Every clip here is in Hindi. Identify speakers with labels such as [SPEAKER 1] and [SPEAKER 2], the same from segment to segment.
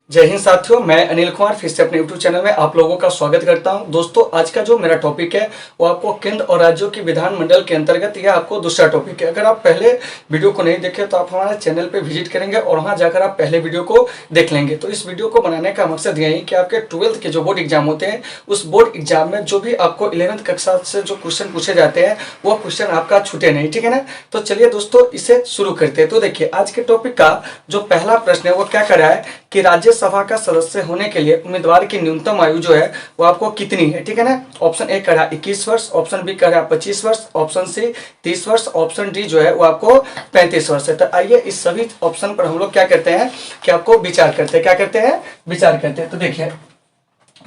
[SPEAKER 1] जय हिंद साथियों, मैं अनिल कुमार फिर से अपने यूट्यूब चैनल में आप लोगों का स्वागत करता हूं। दोस्तों, आज का जो मेरा टॉपिक है वो आपको केंद्र और राज्यों की विधानमंडल के अंतर्गत यह आपको दूसरा टॉपिक है। अगर आप पहले वीडियो को नहीं देखे तो आप हमारे चैनल पे विजिट करेंगे और वहां जाकर आप पहले वीडियो को देख लेंगे। तो इस वीडियो को बनाने का मकसद यही कि आपके 12th के जो बोर्ड एग्जाम होते हैं उस बोर्ड एग्जाम में जो भी आपको 11th कक्षा से जो क्वेश्चन पूछे जाते हैं वो क्वेश्चन आपका छूटे नहीं, ठीक है ना। तो चलिए दोस्तों, इसे शुरू करते हैं। तो देखिए, आज के टॉपिक का जो पहला प्रश्न है वो क्या कर रहा है कि राज्यसभा का सदस्य होने के लिए उम्मीदवार की न्यूनतम आयु जो है वो आपको कितनी है, ठीक है ना। ऑप्शन ए कह रहा है 21 वर्ष, ऑप्शन बी कह रहा है 25 वर्ष, ऑप्शन सी 30 वर्ष, ऑप्शन डी जो है वो आपको 35 वर्ष है। तो आइए इस सभी ऑप्शन पर हम लोग क्या करते हैं कि आपको विचार करते हैं। क्या करते हैं? विचार करते हैं। तो देखिए,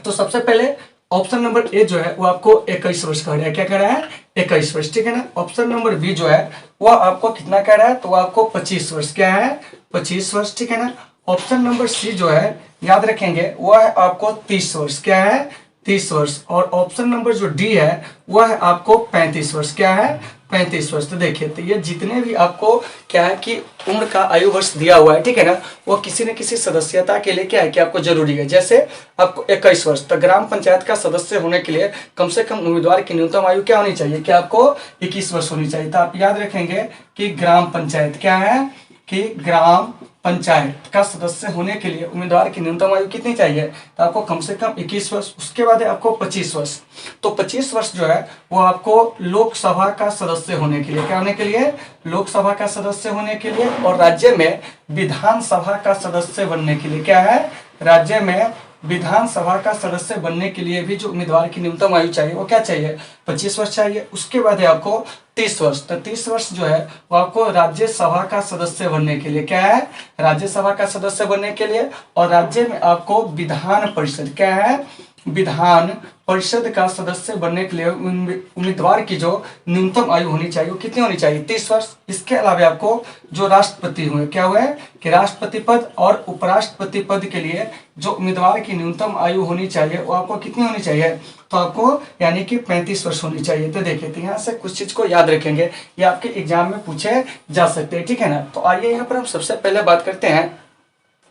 [SPEAKER 1] तो सबसे पहले ऑप्शन नंबर ए जो है वो आपको 21 वर्ष कह रहा है। क्या कह रहा है? 21 वर्ष, ठीक है ना। ऑप्शन नंबर बी जो है वो आपको कितना कह रहा है, तो आपको 25 वर्ष। क्या है? 25 वर्ष, ठीक है ना। ऑप्शन नंबर सी जो है, याद रखेंगे, वो है आपको 30 वर्ष। क्या है? 30 वर्ष। और ऑप्शन नंबर जो डी है वह है आपको 35 वर्ष। क्या है? 35 वर्ष। तो देखिए, तो ये जितने भी आपको क्या है कि उम्र का आयु वर्ष दिया हुआ है, ठीक है ना, वो किसी न किसी सदस्यता के लिए क्या है कि आपको जरूरी है। जैसे आपको 21 वर्ष, तो ग्राम पंचायत का सदस्य होने के लिए कम से कम उम्मीदवार की न्यूनतम आयु क्या होनी चाहिए कि आपको 21 वर्ष होनी चाहिए। तो आप याद रखेंगे कि ग्राम पंचायत क्या है कि ग्राम पंचायत का सदस्य होने के लिए उम्मीदवार की न्यूनतम आयु कितनी चाहिए, तो आपको कम से कम 21 वर्ष। उसके बाद है आपको 25 वर्ष। तो 25 वर्ष जो है वो आपको लोकसभा का सदस्य होने के लिए, क्या होने के लिए? लोकसभा का सदस्य होने के लिए। और राज्य में विधानसभा का सदस्य बनने के लिए, क्या है? राज्य में विधानसभा का सदस्य बनने के लिए भी जो उम्मीदवार की न्यूनतम आयु चाहिए वो क्या चाहिए? 25 वर्ष चाहिए। उसके बाद है आपको 30 वर्ष। तो 30 वर्ष जो है वो आपको राज्यसभा का सदस्य बनने के लिए, क्या है? राज्यसभा का सदस्य बनने के लिए। और राज्य में आपको विधान परिषद, क्या है? विधान परिषद का सदस्य बनने के लिए उम्मीदवार की जो न्यूनतम आयु होनी चाहिए वो कितनी होनी चाहिए? 30 वर्ष। इसके अलावा आपको जो राष्ट्रपति हुए, क्या हुए कि राष्ट्रपति पद और उपराष्ट्रपति पद के लिए जो उम्मीदवार की न्यूनतम आयु होनी चाहिए वो आपको कितनी होनी चाहिए, तो आपको यानी कि 35 वर्ष होनी चाहिए। तो देखिए, तो यहाँ से कुछ चीज को याद रखेंगे, ये आपके एग्जाम में पूछे जा सकते हैं, ठीक है ना। तो आइए यहाँ पर हम सबसे पहले बात करते हैं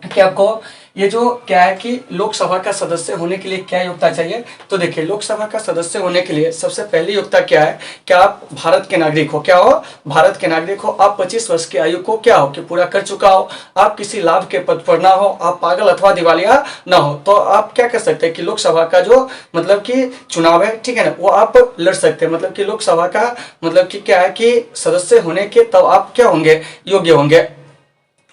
[SPEAKER 1] कि आपको ये जो क्या है कि लोकसभा का सदस्य होने के लिए क्या योग्यता चाहिए। तो देखिए, लोकसभा का सदस्य होने के लिए सबसे पहली योग्यता क्या है कि आप भारत के नागरिक हो। क्या हो? भारत के नागरिक हो। आप 25 वर्ष की आयु को क्या हो कि पूरा कर चुका हो। आप किसी लाभ के पद पर ना हो। आप पागल अथवा दिवालिया ना हो। तो आप क्या कर सकते हैं कि लोकसभा का जो मतलब कि चुनाव है, ठीक है ना, वो आप लड़ सकते हैं। मतलब कि लोकसभा का मतलब कि क्या है कि सदस्य होने के तब आप क्या होंगे? योग्य होंगे।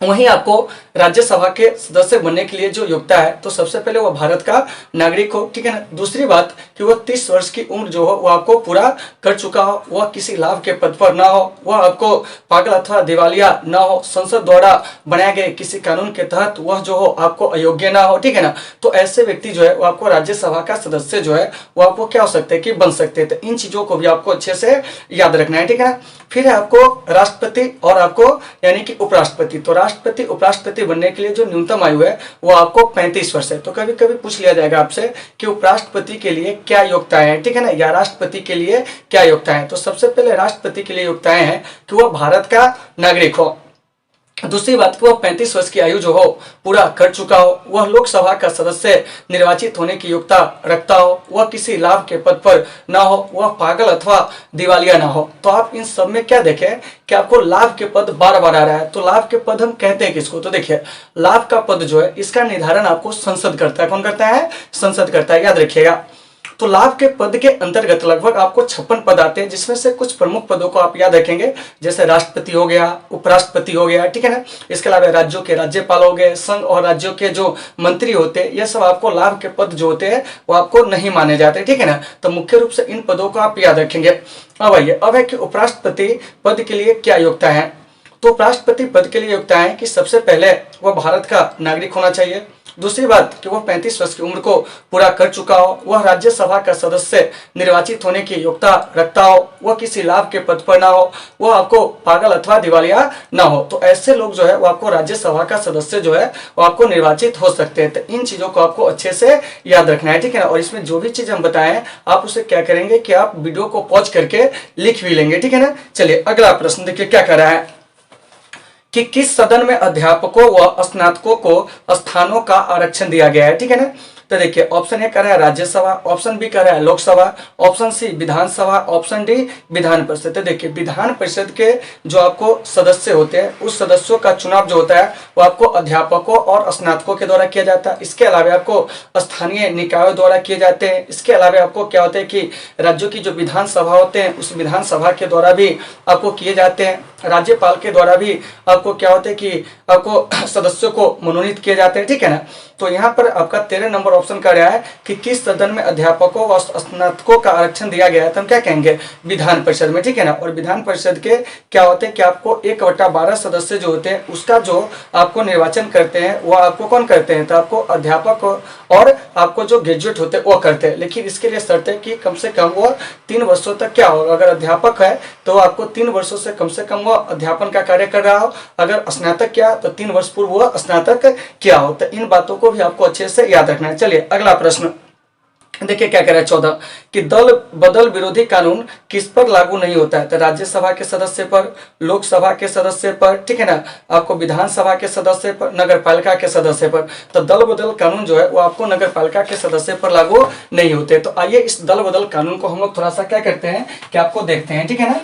[SPEAKER 1] वहीं आपको राज्यसभा के सदस्य बनने के लिए जो योग्यता है, तो सबसे पहले वो भारत का नागरिक हो, ठीक है ना। दूसरी बात कि वह 30 वर्ष की उम्र जो हो वो आपको पूरा कर चुका हो। वह किसी लाभ के पद पर ना हो। वह आपको पागल अथवा दिवालिया ना हो। संसद द्वारा बनाए गए किसी कानून के तहत वह जो हो आपको अयोग्य ना हो, ठीक है ना। तो ऐसे व्यक्ति जो है वो आपको राज्यसभा का सदस्य जो है वो आपको क्या हो सकते हैं कि बन सकते हैं। तो इन चीजों को भी आपको अच्छे से याद रखना है, ठीक है। फिर है आपको राष्ट्रपति और आपको यानी कि उपराष्ट्रपति। तो राष्ट्रपति उपराष्ट्रपति बनने के लिए जो न्यूनतम आयु है वो आपको 35 वर्ष है। तो कभी कभी पूछ लिया जाएगा आपसे कि उपराष्ट्रपति के लिए क्या योग्यताएं हैं, ठीक है ना, या राष्ट्रपति के लिए क्या योग्यताएं हैं। तो सबसे पहले राष्ट्रपति के लिए योग्यताएं हैं कि वह भारत का नागरिक हो। दूसरी बात कि वह 35 वर्ष की आयु जो हो पूरा कर चुका हो। वह लोकसभा का सदस्य निर्वाचित होने की योग्यता रखता हो। वह किसी लाभ के पद पर ना हो। वह पागल अथवा दिवालिया ना हो। तो आप इन सब में क्या देखें कि आपको लाभ के पद बार बार आ रहा है। तो लाभ के पद हम कहते हैं किसको? तो देखिए, लाभ का पद जो है इसका निर्धारण आपको संसद करता है। कौन करता है? संसद करता है, याद रखिएगा। तो लाभ के पद के अंतर्गत लगभग आपको 56 पद आते हैं, जिसमें से कुछ प्रमुख पदों को आप याद रखेंगे, जैसे राष्ट्रपति हो गया, उपराष्ट्रपति हो गया, ठीक है ना। इसके अलावा राज्यों के राज्यपाल हो गए, संघ और राज्यों के जो मंत्री होते हैं, ये सब आपको लाभ के पद जो होते हैं वो आपको नहीं माने जाते, ठीक है ना। तो मुख्य रूप से इन पदों को आप याद रखेंगे। अब है कि उपराष्ट्रपति पद के लिए क्या योग्यता है। तो उपराष्ट्रपति पद के लिए योग्यता है कि सबसे पहले वह भारत का नागरिक होना चाहिए। दूसरी बात कि वह 35 वर्ष की उम्र को पूरा कर चुका हो। वह राज्यसभा का सदस्य निर्वाचित होने की योग्यता रखता हो। वह किसी लाभ के पद पर ना हो। वह आपको पागल अथवा दिवालिया ना हो। तो ऐसे लोग जो है वो आपको राज्यसभा का सदस्य जो है वो आपको निर्वाचित हो सकते हैं। तो इन चीजों को आपको अच्छे से याद रखना है, ठीक है ना। और इसमें जो भी चीज हम बताएं आप उसे क्या करेंगे कि आप वीडियो को पॉज करके लिख भी लेंगे, ठीक है ना। चलिए अगला प्रश्न देखिए क्या कर रहा है कि किस सदन में अध्यापकों व स्नातकों को स्थानों का आरक्षण दिया गया है, ठीक है ना। तो देखिए ऑप्शन ए कर रहा है राज्यसभा, ऑप्शन बी कर रहा है लोकसभा, ऑप्शन सी विधानसभा, ऑप्शन डी विधान परिषद। तो देखिए विधान परिषद के जो आपको सदस्य होते हैं उस सदस्यों का चुनाव जो होता है वो आपको अध्यापकों और स्नातकों के द्वारा किया जाता है। इसके अलावा आपको स्थानीय निकायों द्वारा किए जाते हैं। इसके अलावा आपको क्या होता है कि राज्यों की जो विधानसभा होते हैं उस विधानसभा के द्वारा भी आपको किए जाते हैं। राज्यपाल के द्वारा भी आपको क्या होता है कि आपको सदस्यों को मनोनीत किए जाते हैं, ठीक है ना। तो यहाँ पर आपका 13 नंबर ऑप्शन का रहा है कि किस सदन में अध्यापकों व स्नातकों का आरक्षण दिया गया है, तो हम क्या कहेंगे विधान परिषद में, ठीक है ना। और विधान परिषद के क्या होते हैं कि आपको 1/12 सदस्य जो होते हैं उसका जो आपको निर्वाचन करते हैं वो आपको कौन करते हैं, तो आपको अध्यापक और आपको जो ग्रेजुएट होते हैं वो करते हैं। लेकिन इसके लिए शर्त है कि कम से कम वो 3 वर्षों तक क्या हो, अगर अध्यापक है तो आपको 3 वर्षों से कम वो अध्यापन का कार्य कर रहा हो, अगर स्नातक किया तो 3 वर्ष पूर्व वो स्नातक किया हो। तो इन बातों को भी आपको अच्छे से याद रखना है। चलिए अगला प्रश्न देखिए क्या कह रहा है 14 कि दल बदल विरोधी कानून किस पर लागू नहीं होता है, तो राज्यसभा के सदस्य पर, लोकसभा के सदस्य पर, ठीक है ना, आपको विधानसभा के सदस्य पर, नगर पालिका के सदस्य पर। तो दल बदल कानून जो है वो आपको नगर पालिका के सदस्य पर लागू नहीं होते। तो आइए इस दल बदल कानून को हम लोग थोड़ा सा क्या करते हैं कि आपको देखते हैं, ठीक है ना।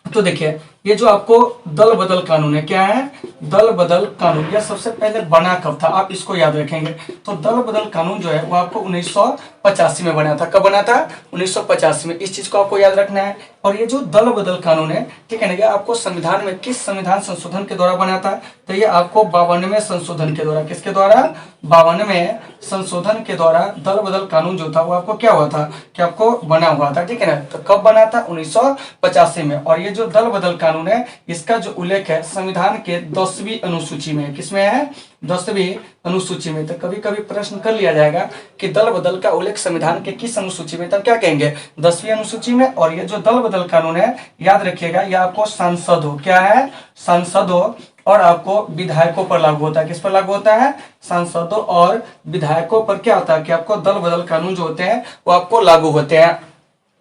[SPEAKER 1] तो देखिए ये जो आपको दल बदल कानून है, क्या है दल बदल कानून, यह सबसे पहले बना कब था आप इसको याद रखेंगे। तो दल बदल कानून जो है वो आपको 1985 में बना था। कब बना था 1985 में, इस चीज को आपको याद रखना है। और ये जो दल बदल कानून है, ठीक है ना, ये आपको संविधान में किस संविधान संशोधन के द्वारा बना था, तो ये आपको 52वें संशोधन के द्वारा, किसके द्वारा 52वें संशोधन के द्वारा दल बदल कानून जो था वो आपको क्या हुआ था कि आपको बना हुआ था, ठीक है ना। तो कब बना था 1985 में। और ये जो दल बदल कानून है इसका जो उल्लेख है संविधान के 10वीं अनुसूची में, किसमें है 10वीं अनुसूची में। तो कभी कभी प्रश्न कर लिया जाएगा कि दल बदल का उल्लेख संविधान के किस अनुसूची में, तब क्या कहेंगे 10वीं अनुसूची में। और ये जो दल बदल कानून है याद रखिएगा ये आपको सांसदों, क्या है सांसदों और आपको विधायकों पर लागू होता है। किस पर लागू होता है, सांसदों और विधायकों पर क्या होता है कि आपको दल बदल कानून जो होते हैं वो आपको लागू होते हैं।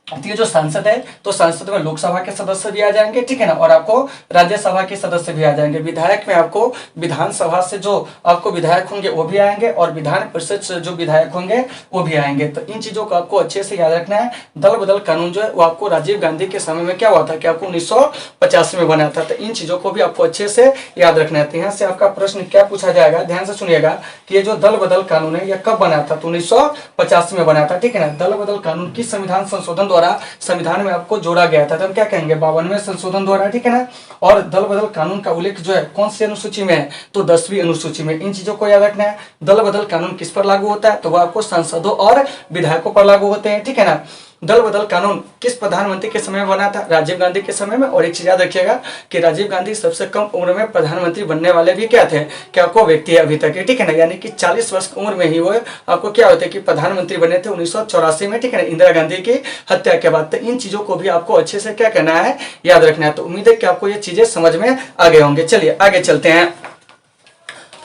[SPEAKER 1] ये जो सांसद है तो सांसद में लोकसभा के सदस्य भी आ जाएंगे, ठीक है ना, और आपको राज्यसभा के सदस्य भी आ जाएंगे। विधायक में आपको विधानसभा से जो आपको विधायक होंगे वो भी आएंगे और विधान परिषद से जो विधायक होंगे वो भी आएंगे। तो इन चीजों को आपको अच्छे से याद रखना है। दल बदल कानून जो है वो आपको राजीव गांधी के समय में क्या हुआ था कि आपको 1985 में बना था। तो इन चीजों को भी आपको अच्छे से याद रखना है। तो यहाँ से आपका प्रश्न क्या पूछा जाएगा, ध्यान से सुनिएगा कि ये जो दल बदल कानून है यह कब बना था, तो 1985 में बना था, ठीक है ना। दल बदल कानून किस संविधान संशोधन द्वारा संविधान में आपको जोड़ा गया था, तो हम क्या कहेंगे 52वें संशोधन द्वारा, ठीक है ना। और दल बदल कानून का उल्लेख जो है कौन सी अनुसूची में है, तो 10वीं अनुसूची में। इन चीजों को याद रखना है। दल बदल कानून किस पर लागू होता है, तो वह आपको सांसदों और विधायकों पर लागू होते हैं, ठीक है ना। दल बदल कानून किस प्रधानमंत्री के समय में बना था, राजीव गांधी के समय में। और एक चीज याद रखिएगा कि राजीव गांधी सबसे कम उम्र में प्रधानमंत्री बनने वाले भी क्या थे कि आपको व्यक्ति अभी तक है, ठीक है ना, यानी कि 40 वर्ष की उम्र में ही वो आपको क्या होते हैं कि प्रधानमंत्री बने थे 1984 में, ठीक है ना, इंदिरा गांधी की हत्या के बाद। तो इन चीजों को भी आपको अच्छे से क्या करना है, याद रखना है। तो उम्मीद है कि आपको ये चीजें समझ में आ गए होंगे। चलिए आगे चलते हैं।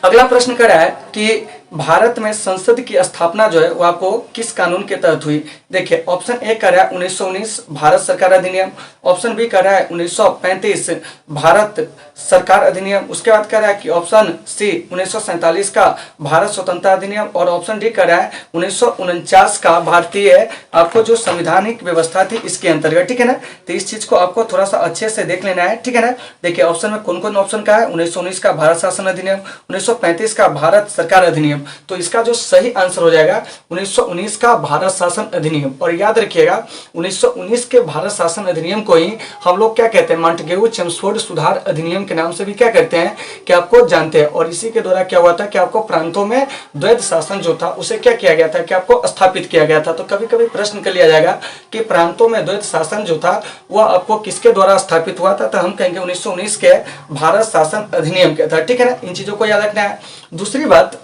[SPEAKER 1] अगला प्रश्न कर रहा है कि भारत में संसद की स्थापना जो है वो आपको किस कानून के तहत हुई। देखिए ऑप्शन ए कर रहा है 1919 भारत सरकार अधिनियम, ऑप्शन बी कर रहा है 1935 भारत सरकार अधिनियम, उसके बाद कर रहा है कि ऑप्शन सी 1947 का भारत स्वतंत्रता अधिनियम, और ऑप्शन डी कर रहा है 1949 का भारतीय आपको जो संवैधानिक व्यवस्था थी इसके अंतर्गत, ठीक है ना। तो इस चीज को आपको थोड़ा सा अच्छे से देख लेना है, ठीक है ना। देखिए ऑप्शन में कौन कौन ऑप्शन का है, 1919 का भारत शासन अधिनियम, 1935 का भारत सरकार अधिनियम। तो इसका जो सही आंसर हो जाएगा 1919 का भारत शासन अधिनियम। और याद रखिएगा 1919 के भारत शासन अधिनियम को ही हम लोग क्या कहते हैं, मॉन्टेग्यू चेम्सफोर्ड सुधार अधिनियम के नाम से भी क्या कहते हैं कि आपको जानते हैं। और इसी के द्वारा क्या हुआ था कि आपको प्रांतों में द्वैध शासन जो था उसे क्या किया गया था कि आपको स्थापित किया गया था। तो कभी कभी प्रश्न कर लिया जाएगा कि प्रांतों में द्वैध शासन जो था वह आपको किसके द्वारा स्थापित हुआ था, तो हम कहेंगे 1919 के भारत शासन अधिनियम के था, ठीक है ना। इन चीजों को याद रखना है। दूसरी बात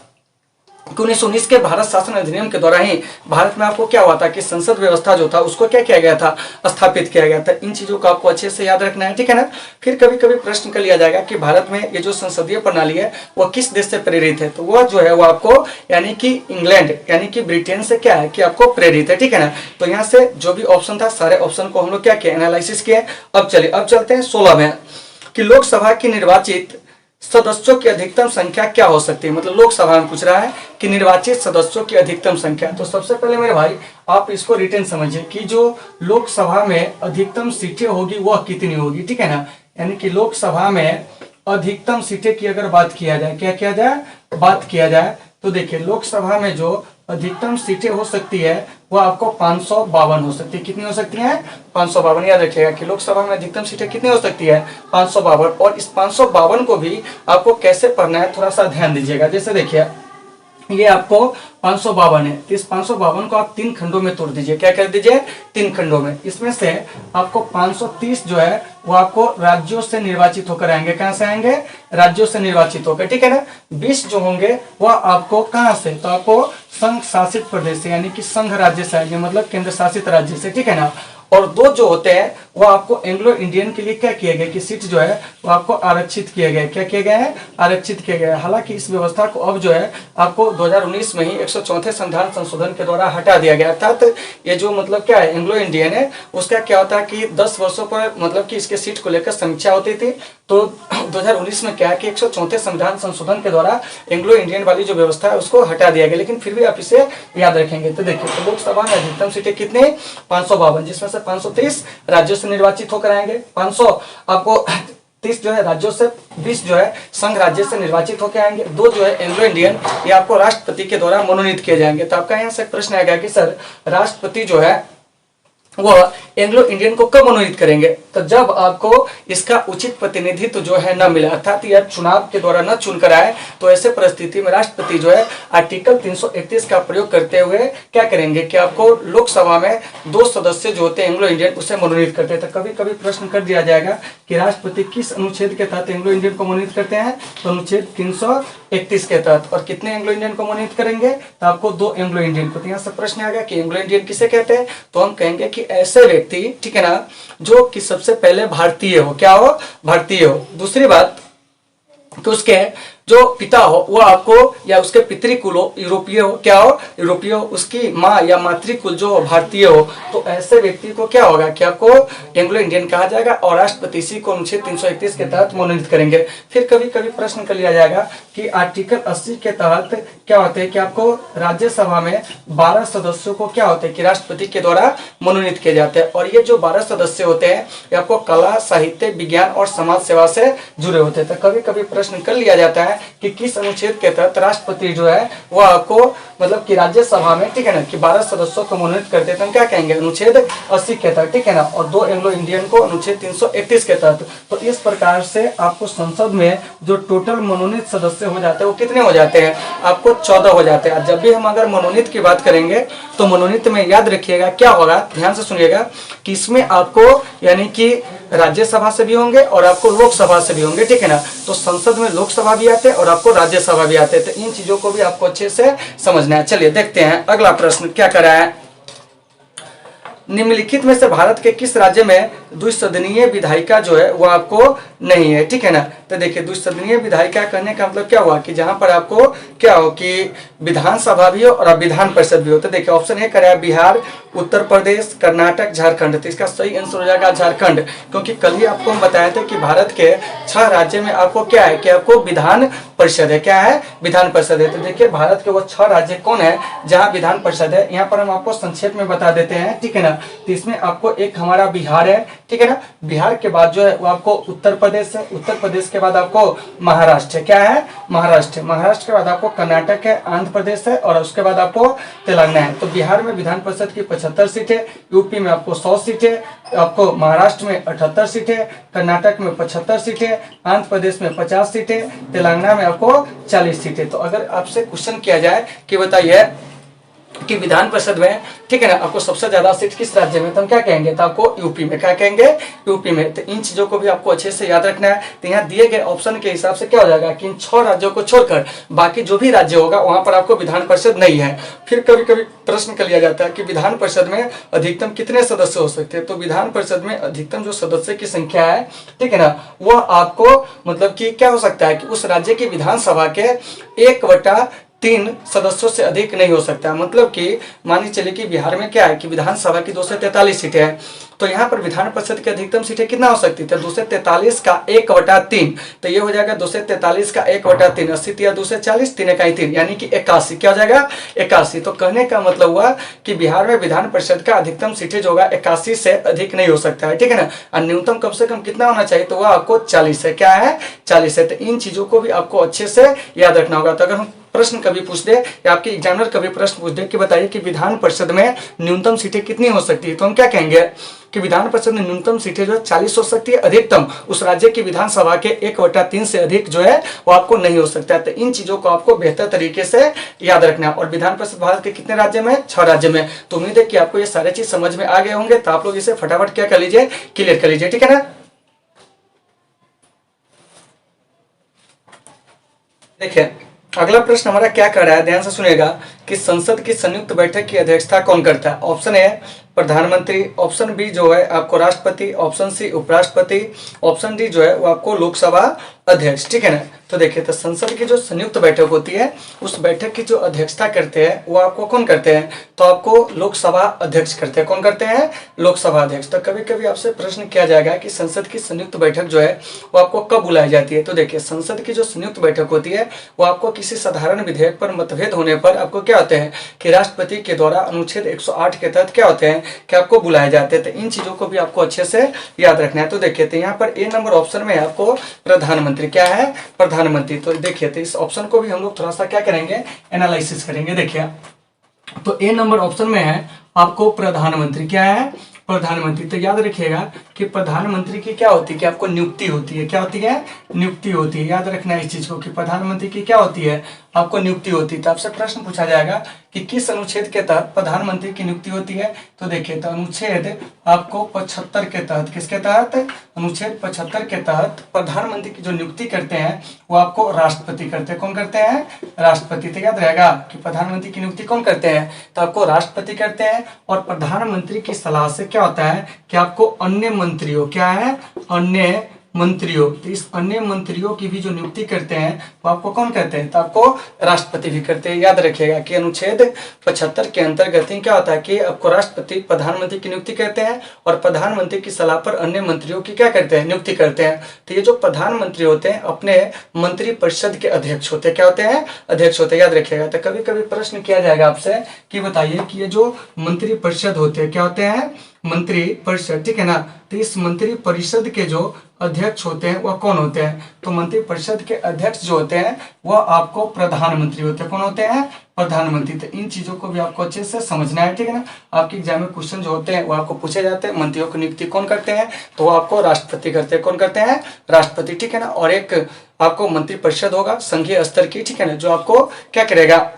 [SPEAKER 1] 1919 के भारत शासन अधिनियम के द्वारा ही भारत में आपको क्या हुआ था कि संसद व्यवस्था जो था उसको क्या किया गया था, स्थापित किया गया था। इन चीजों को आपको अच्छे से याद रखना है, ठीक है ना। फिर कभी कभी प्रश्न कर लिया जाएगा कि भारत में ये जो संसदीय प्रणाली है वह किस देश से प्रेरित है, तो वह जो है वो आपको यानी कि इंग्लैंड यानी कि ब्रिटेन से क्या है कि आपको प्रेरित है, ठीक है ना। तो यहाँ से जो भी ऑप्शन था सारे ऑप्शन को हम लोग क्या किए, एनालिसिस किए। अब चलिए अब चलते हैं 16 में। कि लोकसभा की निर्वाचित सदस्यों की अधिकतम संख्या क्या हो सकती है। मतलब लोकसभा में पूछ रहा है कि निर्वाचित सदस्यों की अधिकतम संख्या। तो सबसे पहले मेरे भाई आप इसको रिटेन समझिए कि जो लोकसभा में अधिकतम सीटें होगी वह कितनी होगी, ठीक है ना। यानी कि लोकसभा में अधिकतम सीटें की अगर बात किया जाए, क्या किया जाए, बात किया जाए, तो देखिए लोकसभा में जो अधिकतम सीटें हो सकती है वो आपको 552 हो सकती है। कितनी हो सकती है, 552। याद रखिएगा कि लोकसभा में अधिकतम सीटें कितनी हो सकती है, 552। और इस 552 को भी आपको कैसे पढ़ना है थोड़ा सा ध्यान दीजिएगा। जैसे देखिए ये आपको 552 है, तो इस 552 को आप 3 खंडों में तोड़ दीजिए। क्या कर दीजिए, 3 खंडों में। इसमें से आपको 530 जो है वो आपको राज्यों से निर्वाचित होकर आएंगे। कहां से आएंगे, राज्यों से निर्वाचित होकर, ठीक है ना। 20 जो होंगे वह आपको कहां से, तो आपको संघ शासित प्रदेश से, यानी कि संघ राज्य से आएंगे, मतलब केंद्र शासित राज्य से, ठीक है ना। और 2 जो होते हैं वो आपको एंग्लो इंडियन के लिए क्या किए गए कि सीट जो है वो आपको आरक्षित किए गए। क्या किए गए हैं, आरक्षित किए गए। हालांकि इस व्यवस्था को अब जो है आपको 2019 में ही 104 संविधान संशोधन के द्वारा हटा दिया गया। अर्थात ये जो मतलब क्या है एंग्लो इंडियन है उसका क्या होता है कि 10 वर्षों पर मतलब कि इसके सीट को लेकर समीक्षा होती थी। तो 2019 में क्या है कि 104 संविधान संशोधन के द्वारा एंग्लो इंडियन वाली जो व्यवस्था है उसको हटा दिया गया, लेकिन फिर भी आप इसे याद रखेंगे। तो देखिए तो लोकसभा में अधिकतम सीटें कितनी, 552, जिसमें से 530 राज्यों से निर्वाचित होकर आएंगे, 500 आपको 30 जो है राज्यों से, 20 जो है संघ राज्य से निर्वाचित होकर आएंगे, 2 जो है एंग्लो इंडियन ये आपको राष्ट्रपति के द्वारा मनोनीत किए जाएंगे। तो आपका यहाँ से प्रश्न आएगा कि सर राष्ट्रपति जो है वह एंग्लो इंडियन को कब मनोनीत करेंगे, तो जब आपको इसका उचित प्रतिनिधित्व जो है न मिले, अर्थात यह चुनाव के द्वारा न चुनकर आए, तो ऐसे परिस्थिति में राष्ट्रपति जो है आर्टिकल 331 का प्रयोग करते हुए क्या करेंगे कि आपको लोकसभा में 2 सदस्य जो होते हैं एंग्लो इंडियन उसे मनोनीत करते हैं। तो कभी कभी प्रश्न कर दिया जाएगा कि राष्ट्रपति किस अनुच्छेद के तहत एंग्लो इंडियन को मनोनीत करते हैं, तो अनुच्छेद 331 के तहत। और कितने एंग्लो इंडियन को मनोनीत करेंगे, तो आपको 2 एंग्लो इंडियन को। तो यहाँ से प्रश्न आ गया कि एंग्लो इंडियन किसे कहते हैं, तो हम कहेंगे कि ऐसे व्यक्ति, ठीक है ना, जो कि सबसे पहले भारतीय हो, क्या हो, भारतीय हो। दूसरी बात कि उसके जो पिता हो वो आपको या उसके पितृकुल हो यूरोपीय हो, क्या हो, यूरोपीय हो। उसकी माँ या मातृकुल जो भारतीय हो, तो ऐसे व्यक्ति को क्या होगा कि आपको एंग्लो इंडियन कहा जाएगा और राष्ट्रपति इसी को अनुच्छेद 331 के तहत मनोनीत करेंगे। फिर कभी कभी प्रश्न कर लिया जाएगा कि आर्टिकल 80 के तहत क्या होते हैं कि आपको राज्यसभा में 12 सदस्यों को क्या होते हैं कि राष्ट्रपति के द्वारा मनोनीत किए जाते हैं। और ये जो 12 सदस्य होते हैं ये आपको कला, साहित्य, विज्ञान और समाज सेवा से जुड़े होते हैं। तो कभी कभी प्रश्न कर लिया जाता है कि किस अनुच्छेद के तहत राष्ट्रपति जो है वो आपको मतलब कि राज्यसभा में, ठीक है ना, कि 12 सदस्यों को मनोनीत करते हैं, तो हम क्या कहेंगे, अनुच्छेद 80 के तहत, ठीक है ना। और 2 एंग्लो इंडियन को अनुच्छेद 331 के तहत। तो इस प्रकार से आपको संसद में जो टोटल मनोनीत सदस्य हो जाते हैं वो कितने हो जाते हैं, आपको 14 हो जाते हैं। जब भी हम अगर मनोनीत की बात करेंगे तो मनोनीत में याद रखिएगा क्या होगा, ध्यान से सुनिएगा कि इसमें आपको यानी कि राज्यसभा से भी होंगे और आपको लोकसभा से भी होंगे, ठीक है ना। तो संसद में लोकसभा भी आते हैं और आपको राज्यसभा भी आते हैं। तो इन चीजों को भी आपको अच्छे से समझना है। चलिए देखते हैं अगला प्रश्न क्या कर रहा है। निम्नलिखित में से भारत के किस राज्य में द्विसदनीय विधायिका जो है वो आपको नहीं है, ठीक है ना। तो देखिए द्विसदनीय विधायिका करने का मतलब क्या हुआ कि जहां पर आपको क्या हो कि विधानसभा भी हो और विधान परिषद भी हो। तो देखिए ऑप्शन ए करें बिहार, उत्तर प्रदेश, कर्नाटक, झारखंड। तो इसका सही आंसर हो जाएगा झारखंड, क्योंकि कल ही आपको हम बताए थे कि भारत के 6 राज्य में आपको क्या है कि आपको विधान परिषद है, क्या है, विधान परिषद है। तो देखिए भारत के वो 6 राज्य कौन है जहाँ विधान परिषद है, यहाँ पर हम आपको संक्षेप में बता देते हैं, ठीक है ना। तो इसमें आपको एक हमारा बिहार है, ठीक है ना। बिहार के बाद जो है वो आपको उत्तर प्रदेश है, उत्तर प्रदेश के बाद आपको महाराष्ट्र है, क्या है, महाराष्ट्र। महाराष्ट्र के बाद आपको कर्नाटक है, आंध्र प्रदेश है और उसके बाद आपको तेलंगाना है। तो बिहार में विधान परिषद की 75 सीटें, यूपी में आपको 100 सीटें, आपको महाराष्ट्र में 78 सीटें, कर्नाटक में 75 सीटें, आंध्र प्रदेश में 50 सीटें, तेलंगाना में आपको 40 सीटें। तो अगर आपसे क्वेश्चन किया जाए कि बताइए कि विधान परिषद में, ठीक है ना, आपको सबसे ज्यादा सीट किस राज्य में, तो हम क्या कहेंगे, तो आपको यूपी में, क्या कहेंगे, यूपी में। तो इन चीजों को भी आपको अच्छे से याद रखना है। तो यहाँ दिए गए ऑप्शन के हिसाब से क्या हो जाएगा कि इन 6 राज्यों को छोड़कर बाकी जो भी राज्य होगा वहां पर आपको विधान परिषद नहीं है। फिर कभी कभी प्रश्न कर लिया जाता है कि विधान परिषद में अधिकतम कितने सदस्य हो सकते हैं। तो विधान परिषद में अधिकतम जो सदस्य की संख्या है, ठीक है ना, वह आपको मतलब कि क्या हो सकता है कि उस राज्य की विधानसभा के 1/3 3 सदस्यों से अधिक नहीं हो सकता। मतलब कि मान चलिए कि बिहार में क्या है कि विधानसभा की 243 सीटें हैं, तो यहाँ पर विधान परिषद की अधिकतम सीटें कितना हो सकती है? 243 का 1/3, तो ये हो जाएगा 243 का 1/3, 80 या 240, 3 इकाई 3, यानी कि 81। क्या हो जाएगा? 81। तो कहने का मतलब हुआ कि बिहार में विधान परिषद का अधिकतम सीटें जो होगा 81 से अधिक नहीं हो सकता है, ठीक है ना। और न्यूनतम कम से कम कितना होना चाहिए? तो वह आपको 40 है। क्या है? 40 है। तो इन चीजों को भी आपको अच्छे से याद रखना होगा। तो अगर हम प्रश्न कभी पूछ दे या आपके एग्जामिनर कभी प्रश्न पूछ दे कि बताइए कि विधान परिषद में न्यूनतम सीटें कितनी हो सकती है, तो हम क्या कहेंगे कि विधान परिषद में न्यूनतम सीटें जो है 40 हो सकती है, अधिकतम उस राज्य की विधानसभा के 1/3 से अधिक जो है वो आपको नहीं हो सकता है। तो इन चीजों को आपको बेहतर तरीके से याद रखना है। और विधान परिषद भारत के कितने राज्य में? 6 राज्य में। तो उम्मीद है कि आपको ये सारे चीज समझ में आ गए होंगे। तो आप लोग इसे फटाफट क्या कर लीजिए, क्लियर कर लीजिए, ठीक है ना। देखिए अगला प्रश्न हमारा क्या कर रहा है, ध्यान से सुनिएगा कि संसद की संयुक्त बैठक की अध्यक्षता कौन करता है? ऑप्शन ए प्रधानमंत्री, ऑप्शन बी जो है आपको राष्ट्रपति, ऑप्शन सी उपराष्ट्रपति, ऑप्शन डी जो है वो आपको लोकसभा अध्यक्ष, ठीक है ना। तो देखिए तो संसद की जो संयुक्त बैठक होती है उस बैठक की जो अध्यक्षता करते हैं वो आपको कौन करते हैं? तो आपको लोकसभा अध्यक्ष करते हैं। कौन करते हैं? लोकसभा अध्यक्ष। तो कभी कभी आपसे प्रश्न किया जाएगा कि संसद की संयुक्त बैठक जो है वो आपको कब बुलाई जाती है? तो देखिए संसद की जो संयुक्त बैठक होती है वो आपको किसी साधारण विधेयक पर मतभेद होने पर आपको क्या होते हैं कि राष्ट्रपति के द्वारा अनुच्छेद 108 के तहत क्या होते हैं कि आपको बुलाए जाते हैं। तो इन चीजों को भी आपको अच्छे से याद रखना है। तो देखिए तो यहाँ पर ए नंबर ऑप्शन में आपको प्रधानमंत्री, क्या है? प्रधानमंत्री। तो देखिए तो इस ऑप्शन को भी हम लोग थोड़ा सा क्या करेंगे, एनालिसिस करेंगे। देखिए तो ए नंबर ऑप्शन में है आपको प्रधानमंत्री, क्या है? प्रधानमंत्री। तो याद रखिएगा कि प्रधानमंत्री की क्या होती है कि आपको नियुक्ति होती है। क्या होती है? नियुक्ति होती है। याद रखना है इस चीज को कि प्रधानमंत्री की क्या होती है? आपको नियुक्ति होती है। तो आपसे प्रश्न पूछा जाएगा कि किस अनुच्छेद के तहत प्रधानमंत्री की नियुक्ति होती है? तो देखिए तो अनुच्छेद आपको 75 के तहत, किसके तहत? अनुच्छेद 75 के तहत प्रधानमंत्री की जो नियुक्ति करते हैं वो आपको राष्ट्रपति करते हैं। कौन करते हैं? राष्ट्रपति। तो याद रहेगा कि प्रधानमंत्री की नियुक्ति कौन करते हैं? तो आपको राष्ट्रपति करते हैं। और प्रधानमंत्री की सलाह से क्या होता है कि आपको अन्य मंत्रियों, क्या है? अन्य मंत्रियों, तो इस अन्य मंत्रियों की भी जो नियुक्ति करते हैं वो आपको कौन करते हैं? तो आपको राष्ट्रपति भी करते हैं। याद रखिएगा कि अनुच्छेद 75 के अंतर्गत ही क्या होता है कि आपको राष्ट्रपति प्रधानमंत्री की नियुक्ति करते हैं और प्रधानमंत्री की सलाह पर अन्य मंत्रियों की क्या करते हैं? नियुक्ति करते हैं। तो ये जो प्रधानमंत्री होते हैं अपने मंत्री परिषद के अध्यक्ष होते हैं। क्या होते हैं? अध्यक्ष होते हैं। याद रखिएगा। तो कभी कभी प्रश्न किया जाएगा आपसे कि बताइए कि ये जो मंत्री परिषद होते हैं क्या होते हैं? मंत्री परिषद, ठीक है ना। तो इस मंत्री परिषद के जो अध्यक्ष होते हैं वह कौन होते हैं? तो मंत्री परिषद के अध्यक्ष जो होते हैं वह आपको प्रधानमंत्री होते हैं। कौन होते हैं? प्रधानमंत्री। तो इन चीजों को भी आपको अच्छे से समझना है, ठीक है ना। आपके एग्जाम में क्वेश्चन जो होते हैं वो आपको पूछे जाते हैं। मंत्रियों की नियुक्ति कौन करते हैं? तो वो आपको राष्ट्रपति करते हैं। कौन करते हैं? राष्ट्रपति, ठीक है ना। और एक आपको मंत्री परिषद होगा संघीय स्तर की, ठीक है ना, जो आपको क्या करेगा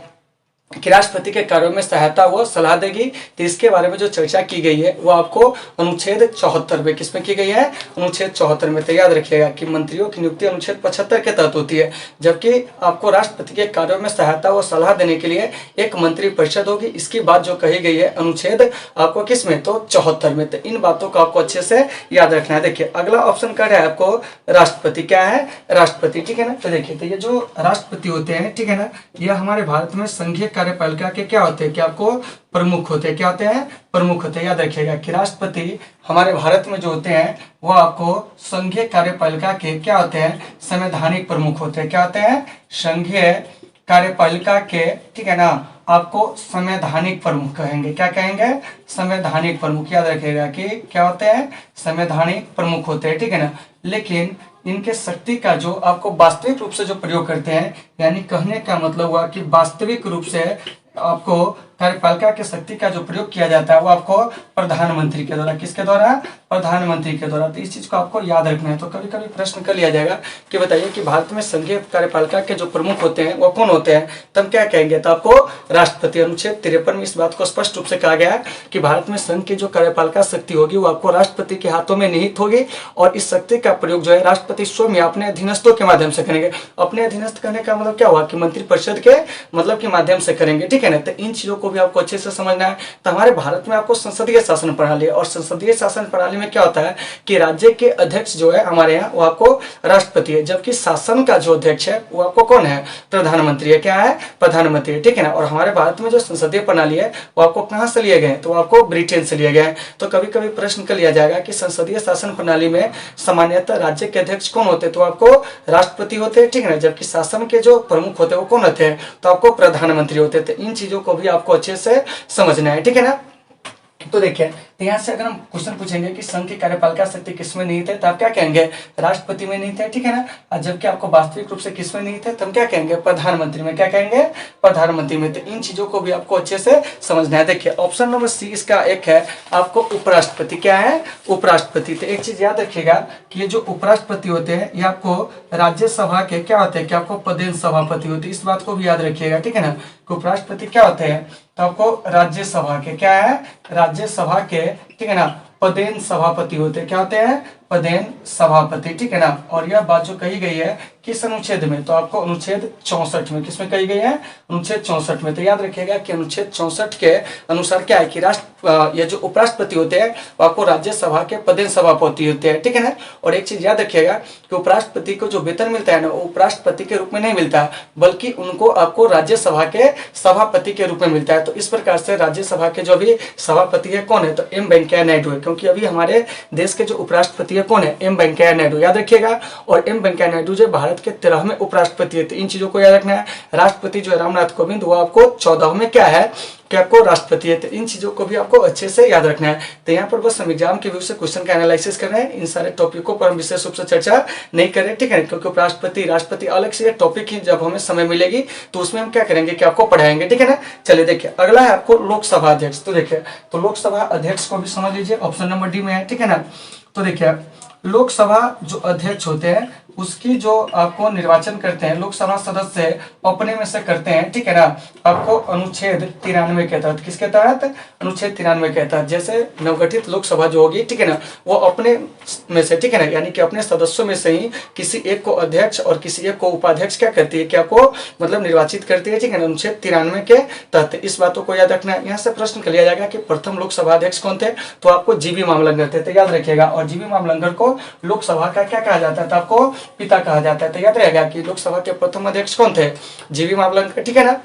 [SPEAKER 1] कि राष्ट्रपति के कार्यों में सहायता व सलाह देगी। तो इसके बारे में जो चर्चा की गई है वो आपको अनुच्छेद 74 में, किसमें की गई है? अनुच्छेद 74 में। तो याद रखिएगा कि मंत्रियों की नियुक्ति अनुच्छेद 75 के तहत होती है, जबकि आपको राष्ट्रपति के कार्यों में सहायता व सलाह देने के लिए एक मंत्री परिषद होगी। इसकी बात जो कही गई है अनुच्छेद आपको किसमें? तो 74 में। तो इन बातों को आपको अच्छे से याद रखना है। देखिए अगला ऑप्शन क्या है आपको? राष्ट्रपति। क्या है? राष्ट्रपति, ठीक है ना। तो देखिए तो ये जो राष्ट्रपति होते हैं, ठीक है ना, ये हमारे भारत में संघीय कार्यपालिका के क्या होते हैं कि आपको प्रमुख होते हैं। क्या होते हैं? प्रमुख होते हैं। याद रखिएगा कि राष्ट्रपति हमारे भारत में जो होते हैं वो आपको संघीय कार्यपालिका के क्या होते हैं? संवैधानिक प्रमुख होते हैं। क्या होते हैं? संघीय कार्यपालिका के, ठीक है ना, आपको संवैधानिक प्रमुख कहेंगे। क्या कहेंगे? संवैधानिक प्रमुख। याद रखिएगा कि क्या होते हैं? संवैधानिक प्रमुख होते हैं, ठीक है ना। लेकिन इनके शक्ति का जो आपको वास्तविक रूप से जो प्रयोग करते हैं, यानी कहने का मतलब हुआ कि वास्तविक रूप से आपको कार्यपालिका के शक्ति का जो प्रयोग किया जाता है वो आपको प्रधानमंत्री के द्वारा, किसके द्वारा? प्रधानमंत्री के द्वारा। तो इस चीज को आपको याद रखना है। तो कभी कभी प्रश्न कर लिया जाएगा कि बताइए कि भारत में संघीय कार्यपालिका के जो प्रमुख होते हैं वो कौन होते हैं? तब क्या कहेंगे? तो आपको राष्ट्रपति। अनुच्छेद 53 में इस बात को स्पष्ट रूप से कहा गया है कि भारत में संघ की जो कार्यपालिका शक्ति होगी वो आपको राष्ट्रपति के हाथों में निहित होगी और इस शक्ति का प्रयोग जो है राष्ट्रपति स्वयं अपने अधीनस्थों के माध्यम से करेंगे। अपने अधीनस्थ करने का मतलब क्या हुआ कि मंत्रिपरिषद के मतलब के माध्यम से करेंगे, ठीक है। है ना। तो इन चीजों को भी आपको अच्छे से समझना है। तो हमारे भारत में आपको संसदीय शासन प्रणाली है, और संसदीय शासन प्रणाली में क्या होता है कि राज्य के अध्यक्ष जो है हमारे यहाँ वो आपको राष्ट्रपति है, जबकि शासन का जो अध्यक्ष है वो आपको कौन है, प्रधानमंत्री है। क्या है, प्रधानमंत्री है, ठीक है ना। और हमारे भारत में जो संसदीय प्रणाली है वो आपको कहाँ से लिए गए, तो आपको ब्रिटेन से लिए गए। तो कभी कभी प्रश्न कर लिया जाएगा कि संसदीय शासन प्रणाली में सामान्यतः राज्य के अध्यक्ष कौन होते, तो आपको राष्ट्रपति होते हैं, ठीक है ना। जबकि शासन के जो प्रमुख होते हैं वो कौन होते हैं, तो आपको प्रधानमंत्री होते हैं। तो इन चीजों को भी आपको अच्छे से समझना है, ठीक है ना। तो देखिए, तो यहाँ से अगर हम क्वेश्चन पूछेंगे कि संघ की कार्यपालिका शक्ति किसमें निहित है, तो आप क्या कहेंगे, राष्ट्रपति में निहित है, ठीक है ना। और जबकि आपको वास्तविक रूप से किसमें निहित है, तो हम क्या कहेंगे, प्रधानमंत्री में। क्या कहेंगे, प्रधानमंत्री में। तो इन चीजों को भी आपको अच्छे से समझना है। देखिए ऑप्शन नंबर सी इसका एक है आपको उपराष्ट्रपति। क्या है, उपराष्ट्रपति। तो एक चीज याद रखिएगा कि ये जो उपराष्ट्रपति होते हैं ये आपको राज्यसभा के क्या होते हैं, कि आपको पदेन सभापति होते हैं। इस बात को भी याद रखिएगा, ठीक है ना। उपराष्ट्रपति क्या होते हैं, तो आपको राज्यसभा के, क्या है, राज्यसभा के, ठीक है ना, पदेन सभापति होते हैं। क्या होते हैं, पदेन सभापति, ठीक है ना। और यह बात जो कही गई है किस अनुच्छेद में, तो आपको अनुच्छेद 64 में। किसमें कही गई है, अनुच्छेद 64 में। तो याद रखिएगा कि अनुच्छेद 64 के अनुसार क्या है कि ये जो उपराष्ट्रपति होते हैं वो आपको राज्यसभा के पदेन सभापति होते हैं, ठीक है ना। और एक चीज याद रखिएगा कि उपराष्ट्रपति को जो वेतन मिलता है ना वो उपराष्ट्रपति के रूप में नहीं मिलता, बल्कि उनको आपको राज्यसभा के सभापति के रूप में मिलता है। तो इस प्रकार से राज्यसभा के जो भी सभापति है कौन है, तो एम वेंकैया नायडू है। क्योंकि अभी हमारे देश के जो उपराष्ट्रपति है कौन है, एम वेंकैया नायडू, याद रखिएगा। और एम वेंकैया नायडू जो भारत के 13वें उपराष्ट्रपति है। तो इन चीजों को याद रखना है। राष्ट्रपति जो है रामनाथ कोविंद वो आपको 14वें क्या है, कि आपको राष्ट्रपति है। तो इन चीजों को भी आपको अच्छे से याद रखना है। तो यहाँ पर बस हम एग्जाम के व्यू से क्वेश्चन का एनालिसिस कर रहे हैं, इन सारे टॉपिकों पर हम विशेष रूप से चर्चा नहीं करें, ठीक है। क्योंकि उपराष्ट्रपति राष्ट्रपति अलग से टॉपिक ही जब हमें समय मिलेगी तो उसमें हम क्या करेंगे कि आपको पढ़ाएंगे, ठीक है ना। चलिए देखिए अगला है आपको लोकसभा अध्यक्ष। तो देखिए तो लोकसभा अध्यक्ष को भी समझ लीजिए, ऑप्शन नंबर डी में है, ठीक है ना। तो देखिए लोकसभा जो अध्यक्ष होते हैं उसकी जो आपको निर्वाचन करते हैं लोकसभा सदस्य अपने में से करते हैं, ठीक है ना। आपको अनुच्छेद 93 के तहत, किसके तहत, अनुच्छेद 93 के तहत। जैसे नवगठित लोकसभा जो होगी, ठीक है ना, वो अपने में से, ठीक है ना, यानी कि अपने सदस्यों में से ही किसी एक को अध्यक्ष और किसी एक को उपाध्यक्ष क्या करती है, कि आपको मतलब निर्वाचित करती है, ठीक है ना, अनुच्छेद 93 के तहत। इस बातों को याद रखना है। यहाँ से प्रश्न कर लिया जाएगा कि प्रथम लोकसभा अध्यक्ष कौन थे, तो आपको जीवी मामलंकर थे। तो याद रखिएगा। और जीवी मामलंकर को लोकसभा का क्या कहा जाता है, तो आपको पिता कहा जाता है। तो याद रहेगा कि लोकसभा के प्रथम अध्यक्ष कौन थे, जीवी मामलंकर, ठीक है ना।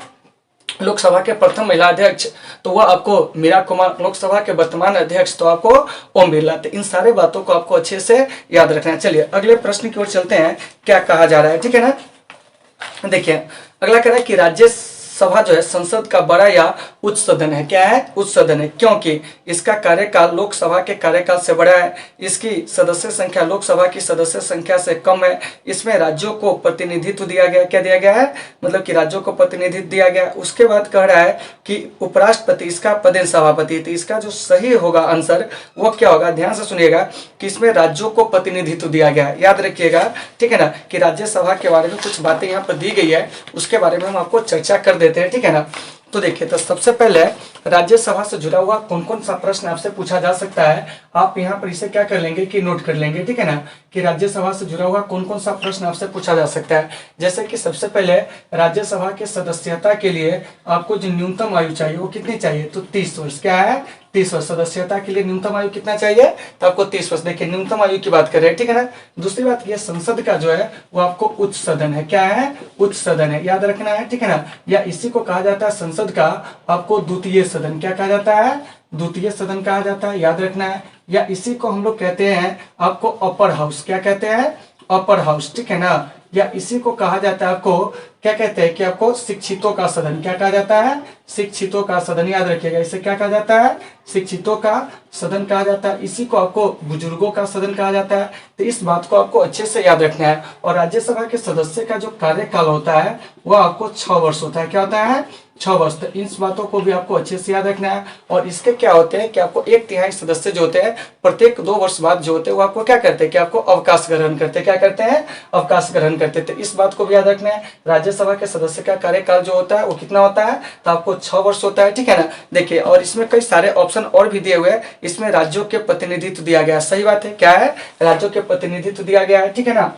[SPEAKER 1] लोकसभा के प्रथम महिला अध्यक्ष तो वह आपको मीरा कुमार, लोकसभा के वर्तमान अध्यक्ष तो आपको ओम बिरला। तो इन सारे बातों को आपको अच्छे से याद रखना है। चलिए अगले प्रश्न की ओर चलते हैं, क्या कहा जा रहा है, ठीक है ना। देखिए अगला कह रहा है कि राज्य सभा जो है संसद का बड़ा या उच्च सदन है। क्या है, उच्च सदन है, क्योंकि इसका कार्यकाल लोकसभा के कार्यकाल से बड़ा है, इसकी सदस्य संख्या लोकसभा की सदस्य संख्या से कम है, इसमें राज्यों को प्रतिनिधित्व दिया गया। क्या दिया गया है, मतलब कि राज्यों को प्रतिनिधित्व दिया गया। उसके बाद कह रहा है कि उपराष्ट्रपति इसका पदेन सभापति। तो इसका जो सही होगा आंसर वो क्या होगा, ध्यान से सुनिएगा कि इसमें राज्यों को प्रतिनिधित्व दिया गया है। याद रखिएगा, ठीक है ना, कि राज्यसभा के बारे में कुछ बातें यहाँ पर दी गई है, उसके बारे में हम आपको चर्चा कर देते हैं, ठीक है ना। तो देखिए तो सबसे पहले राज्यसभा से जुड़ा हुआ कौन कौन सा प्रश्न आपसे पूछा जा सकता है, आप यहाँ पर इसे क्या कर लेंगे कि नोट कर लेंगे, ठीक है ना, कि राज्यसभा से जुड़ा हुआ कौन कौन सा प्रश्न आपसे पूछा जा सकता है। जैसे कि सबसे पहले राज्यसभा के सदस्यता के लिए आपको जो न्यूनतम आयु चाहिए वो कितनी चाहिए, तो 30 वर्ष। क्या है, 30 वर्ष। सदस्यता के लिए न्यूनतम आयु कितना चाहिए, तो आपको 30 वर्ष। देखिए न्यूनतम आयु की बात कर रहे हैं, ठीक है ना। दूसरी बात ये संसद का जो है वो आपको उच्च सदन है। क्या है, उच्च सदन है, याद रखना है, ठीक है ना। या इसी को कहा जाता है संसद का आपको द्वितीय सदन। क्या कहा जाता है, द्वितीय सदन कहा जाता है, याद रखना है। या इसी को हम लोग कहते हैं आपको अपर हाउस। क्या कहते हैं, अपर हाउस, ठीक है ना। या इसी को कहा जाता है आपको क्या कहते हैं कि आपको शिक्षितों का सदन। क्या कहा जाता है, शिक्षितों का सदन, याद रखिएगा। इसे क्या कहा जाता है, शिक्षितों का सदन कहा जाता है। इसी को आपको बुजुर्गों का सदन कहा जाता है। तो इस बात को आपको अच्छे से याद रखना है। और राज्यसभा के सदस्य का जो कार्यकाल होता है वह आपको 6 वर्ष होता है। क्या होता है, 6 वर्ष। तो इन बातों को भी आपको अच्छे से याद रखना है। और इसके क्या होते हैं कि आपको 1/3 सदस्य जो होते हैं प्रत्येक 2 वर्ष बाद जो होते हैं वो आपको क्या करते हैं कि आपको अवकाश ग्रहण करते हैं। क्या करते हैं, अवकाश ग्रहण करते थे। इस बात को भी याद रखना है। राज्यसभा के सदस्य का कार्यकाल जो होता है वो कितना होता है, तो आपको 6 वर्ष होता है, ठीक है ना। देखिए और इसमें कई सारे ऑप्शन और भी दिए हुए हैं। इसमें राज्यों के प्रतिनिधित्व दिया गया है, सही बात है। क्या है, राज्यों के प्रतिनिधित्व दिया गया है, ठीक है ना।